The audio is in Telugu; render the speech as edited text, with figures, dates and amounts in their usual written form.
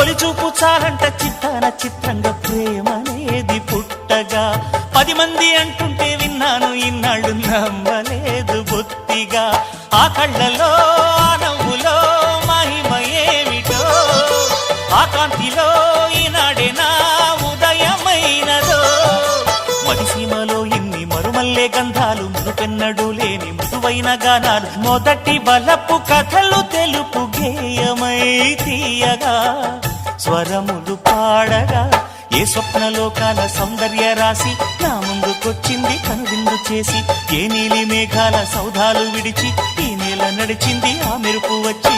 తొలి చూపు చాలంట చిత్తాన చిత్రంగా ప్రేమనేది పుట్టగా 10 మంది అంటుంటే విన్నాను ఇన్నాళ్ళు నమ్మలేదు బొత్తిగా ఆ కళ్ళలో ఆ నవ్వులో మహిమ ఏమిటో ఆ కాంతిలో ఈనాడే నా ఉదయమైనదో మదిసీమలో ఇన్ని మరుమల్లే గంధాలు మునుపెన్నడు లేని మృదువైన గానాలు మొదటి వలపు కథలు తెలుపు గేయమై తీయగా స్వరములు పాడగా ఏ స్వప్నలోకాల సౌందర్య రాశి నా ముందుకొచ్చింది కనువిందు చేసి ఏ నీలి మేఘాల సౌధాలు విడిచి ఈ నేల నడిచింది ఆ మెరుపు వచ్చి